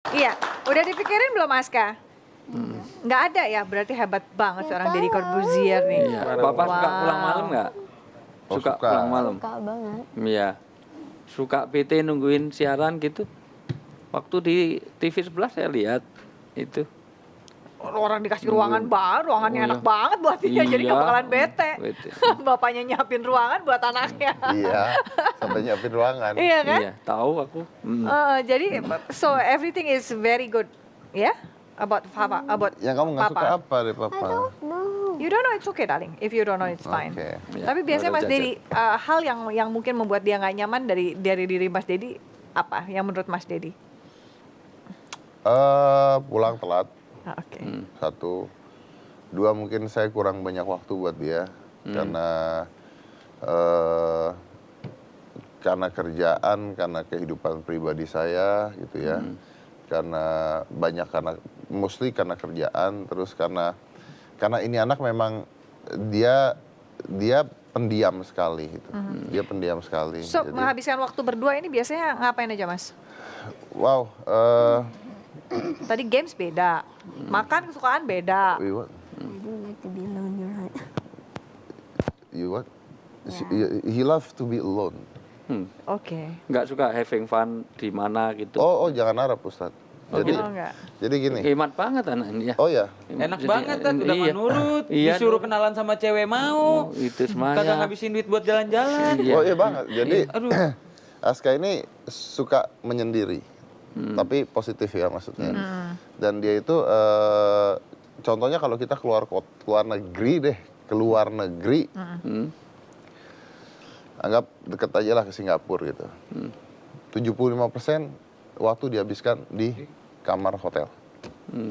Iya, udah dipikirin belum Aska? Nggak ada ya, berarti hebat banget seorang Deddy Corbuzier nih. Iya. Bapak suka pulang malam nggak? Oh, Suka suka. pulang malam. Suka banget. Iya. Suka PT nungguin siaran gitu. Waktu di TV sebelah saya lihat itu. Orang dikasih ruangan baru, ruangannya Oh, iya. enak banget buat dia, jadi Iya. nggak bakalan bete. Bete. Bapaknya nyiapin ruangan buat anaknya. Iya, sampai nyiapin ruangan. Iya kan? Iya, tahu aku. Jadi, so everything is very good, ya? About Papa, about Yang kamu nggak suka Papa. apa deh Papa? No. You don't know it's okay, darling. If you don't know it's fine. Oke. Iya, Tapi biasanya baru Mas Dedi, hal yang mungkin membuat dia nggak nyaman dari diri Mas Dedi apa? Yang menurut Mas Dedi? Pulang telat. Oke. Satu, dua mungkin saya kurang banyak waktu buat dia karena kerjaan, karena kehidupan pribadi saya gitu ya, karena mostly karena kerjaan, terus karena ini anak memang dia pendiam sekali gitu, dia pendiam sekali. So, Jadi, menghabiskan waktu berdua ini biasanya ngapain aja, Mas? wow, Tadi games beda, makan kesukaan beda. we what? I don't like to be alone, you're right. You what? He love to be alone. Oke. Nggak suka having fun di mana gitu. Oh jangan harap Ustadz. Jadi Oh, enggak. gini. Hemat banget anaknya. Oh ya. Enak Jadi, banget kan, udah iya. menurut, Iya, disuruh Nur. kenalan sama cewek mau, Itu semuanya. kagak ngabisin duit buat jalan-jalan. Iya. Oh iya banget. Jadi Aduh, Aska ini suka menyendiri, tapi positif ya maksudnya. Dan dia itu contohnya kalau kita keluar negeri, anggap deket aja lah ke Singapura gitu. 75% waktu dihabiskan di kamar hotel,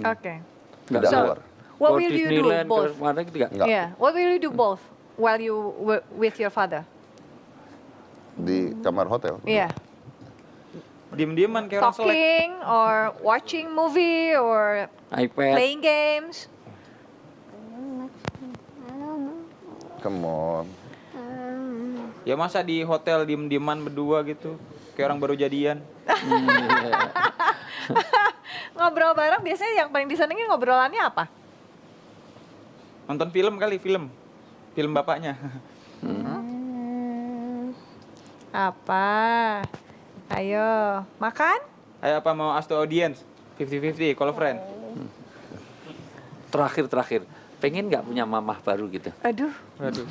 Oke. Nggak tidak suka. keluar. What Ke will you do Disneyland, both? ke mana gitu nggak? Nggak. Yeah. What will you do both while you were with your father? Di kamar hotel. Yeah. diem-dieman kayak orang selek. Talking or watching movie or iPad. playing games. I don't know. Come on. Ya masa di hotel diem-dieman berdua gitu, kayak orang baru jadian. Ngobrol bareng biasanya yang paling disenengin ngobrolannya apa? Nonton film kali, film bapaknya. Apa? Ayo, makan? Ayo apa mau ask to audience? 50-50, call a friend. Terakhir. Pengen nggak punya mamah baru gitu? Aduh. Waduh.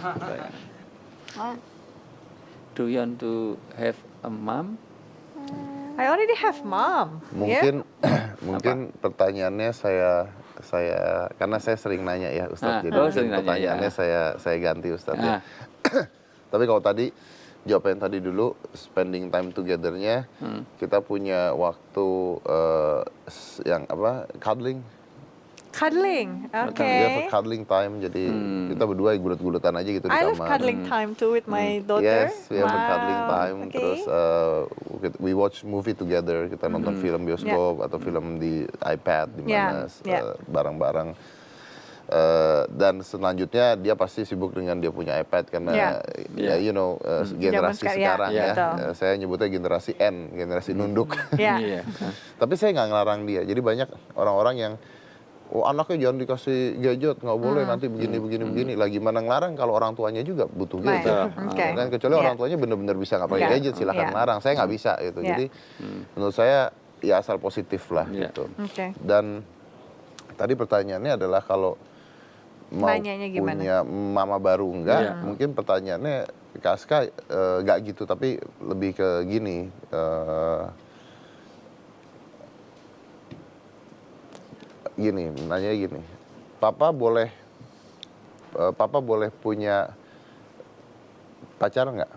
What? Do you want to have a mom? I already have mom. Mungkin mungkin pertanyaannya saya karena saya sering nanya ya Ustadz, jadi oh, mungkin sering nanya, pertanyaannya ya. saya ganti Ustadz ya. Ah. Tapi kalau tadi jawaban tadi dulu spending time together-nya, kita punya waktu yang apa, cuddling. Cuddling. Oke. We have a cuddling time, jadi kita berdua gulut-gulutan aja gitu di I love kamar. cuddling time too with my daughter. Yes, we have a cuddling time. Okay. Terus we watch movie together. Kita nonton film bioskop atau film di iPad di mana bareng-bareng. Dan selanjutnya dia pasti sibuk dengan dia punya iPad karena ya, you know, generasi sekarang ya. Saya nyebutnya generasi N, generasi nunduk. Ya. Tapi saya nggak ngelarang dia. Jadi banyak orang-orang yang anaknya jangan dikasih gadget, nggak boleh nanti begini. Lah gimana ngelarang kalau orang tuanya juga butuh gadget. Okay. Kan kecuali orang tuanya benar-benar bisa nggak pakai gadget, silahkan ngelarang. Saya nggak bisa gitu. Jadi menurut saya ya asal positif lah gitu. Okay. Dan tadi pertanyaannya adalah kalau mau Nanyanya gimana? punya mama baru enggak, mungkin pertanyaannya ke Aska nggak gitu, tapi lebih ke gini. Nanya gini, Papa boleh punya pacar nggak?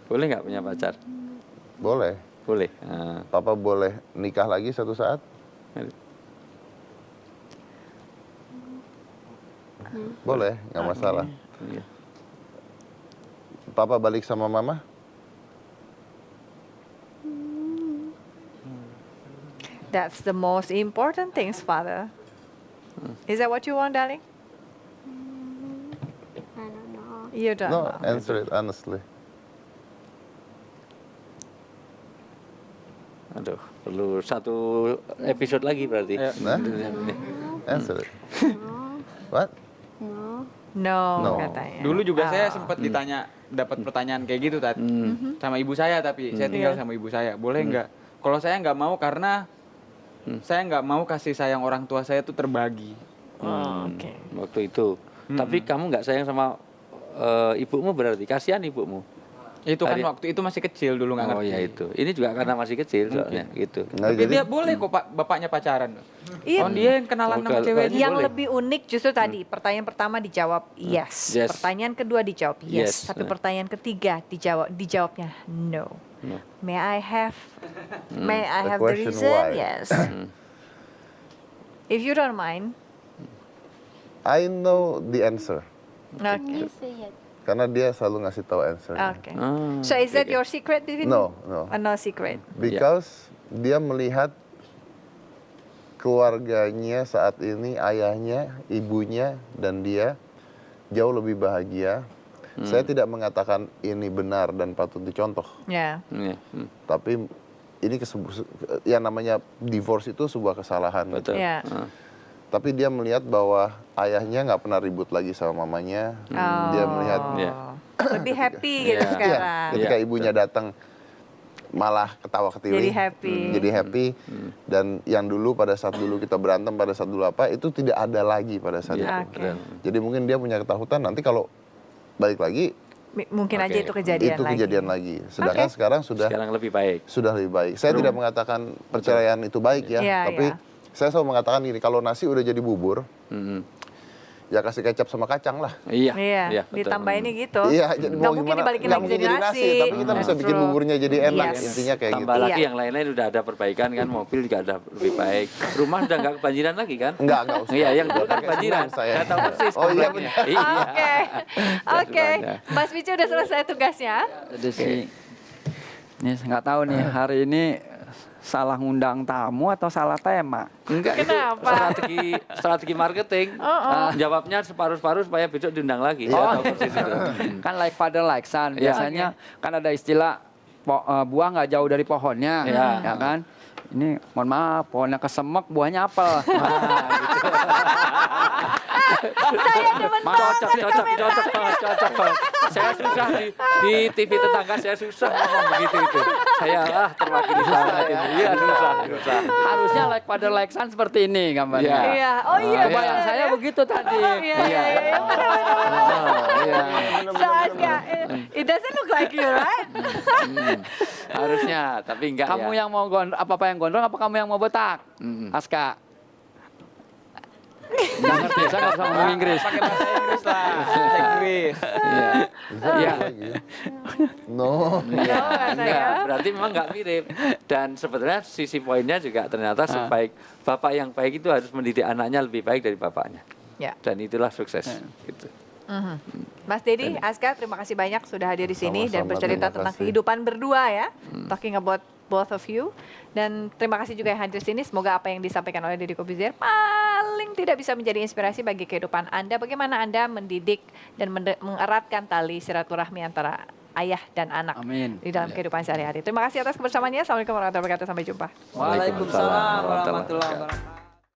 Boleh nggak punya pacar? Boleh. Boleh. Papa boleh nikah lagi satu saat? Boleh, nggak masalah. Iya. Papa balik sama mama? That's the most important things, Father. Is that what you want, darling? I don't know. You don't No, know. answer it honestly. Aduh, Perlu satu episode lagi berarti. Ayo. Nah, answer it. What? No. No, No. katanya. Dulu juga saya Ah. sempat ditanya, dapat pertanyaan kayak gitu tadi sama ibu saya, tapi saya tinggal Iya. sama ibu saya. Boleh nggak? Kalau saya nggak mau karena saya nggak mau kasih sayang orang tua saya tuh terbagi. Oh, oke. Waktu itu. Tapi kamu nggak sayang sama ibumu berarti kasihan ibumu. Itu kan Hari- waktu itu masih kecil dulu nggak Oh ngerti. ya itu. Ini juga karena masih kecil soalnya gitu. Nah, Tapi dia boleh kok bapaknya pacaran. Iya. Oh dia yang kenalan Oh, sama kalau- ceweknya. Yang boleh. lebih unik justru tadi pertanyaan pertama dijawab yes, Yes. pertanyaan kedua dijawab yes, Yes. tapi pertanyaan ketiga dijawabnya no. No. May I have The the question reason? why. Yes. If you don't mind. I know the answer. Okay. You say it. Karena dia selalu ngasih tahu answer. Okay. Ah, So is that oke. your secret, Vivin? No, no. No secret. Because dia melihat keluarganya saat ini, ayahnya, ibunya, dan dia jauh lebih bahagia. Saya tidak mengatakan ini benar dan patut dicontoh. Ya. Iya, Tapi ini yang namanya divorce itu sebuah kesalahan. betul. Ya. Tapi dia melihat bahwa ayahnya nggak pernah ribut lagi sama mamanya. Dia melihat Iya. Lebih happy gitu Iya. sekarang. ketika Iya, ibunya datang malah ketawa ketiwi. Jadi happy. Jadi happy. Dan yang dulu pada saat dulu kita berantem, pada saat dulu apa, itu tidak ada lagi pada saat Iya, itu. Oke. betul. Jadi mungkin dia punya ketakutan nanti kalau balik lagi Mungkin aja Oke. itu kejadian itu lagi. kejadian lagi. Sedangkan Oke. sekarang sudah Sekarang lebih baik. lebih baik. Saya tidak mengatakan perceraian itu baik ya, Iya, tapi iya. saya selalu mengatakan gini, kalau nasi udah jadi bubur, Mhm. ya kasih kecap sama kacang lah. Iya. Iya, betul. ditambahinnya gitu. Iya, jadi Nggak mungkin dibalikin nggak lagi mungkin jadi nasi. tapi kita bisa That's bikin true. buburnya jadi enak. Yes. Intinya kayak Tambah gitu. lagi Iya. yang lain-lain udah ada perbaikan kan, mobil juga ada lebih baik. Rumah udah nggak kebanjiran lagi kan? Enggak usah. Iya, yang dulu Udah kan pakai kebanjiran. semen saya. Saya tahu persis. Oh iya kompleknya. benar. Iya. Oke. Oke. Jadwalnya. Mas Picu udah selesai tugasnya. Jadi sih, ini nggak tahu nih hari ini salah ngundang tamu atau salah tema. Enggak, Kenapa? itu strategi marketing. Jawabnya separuh-separuh supaya besok diundang lagi. Saya tahu persis itu. Kan like father like son. Iya. Biasanya kan ada istilah buah nggak jauh dari pohonnya, Iya. ya kan? Ini mohon maaf, pohonnya kesemek, buahnya apel. Saya demen Cocok. Saya susah di TV tetangga, saya susah ngomong begitu itu. Saya terwakili sangat ini. Iya, susah. Harusnya like father like son seperti ini gambarnya. Iya. Iya. Oh iya. Kebayang bener saya ya. begitu tadi. Iya, iya, iya. Iya. So Aska, it doesn't look like you, right? Harusnya, tapi enggak Kamu ya. yang mau apa yang gondrong, apa kamu yang mau botak? Aska. Nggak ngerti, saya nggak bisa ngomong Inggris. Pakai bahasa Inggris lah. Bahasa Inggris. Iya. Iya. No. Iya, katanya. enggak. Berarti memang enggak mirip. Dan sebetulnya sisi poinnya juga ternyata sebaik bapak yang baik itu harus mendidik anaknya lebih baik dari bapaknya. Ya. Dan itulah sukses. Gitu. Mas Dedi, Aska, terima kasih banyak sudah hadir di sini dan Sama-sama, bercerita terima tentang kasih. kehidupan berdua ya. Talking about both of you. Dan terima kasih juga yang hadir di sini. Semoga apa yang disampaikan oleh Deddy Corbuzier paling tidak bisa menjadi inspirasi bagi kehidupan Anda. Bagaimana Anda mendidik dan mengeratkan tali silaturahmi antara ayah dan anak Amin. di dalam kehidupan sehari-hari. Terima kasih atas kebersamaannya. Assalamualaikum warahmatullahi wabarakatuh. Sampai jumpa. Waalaikumsalam warahmatullahi warahmatullahi wabarakatuh.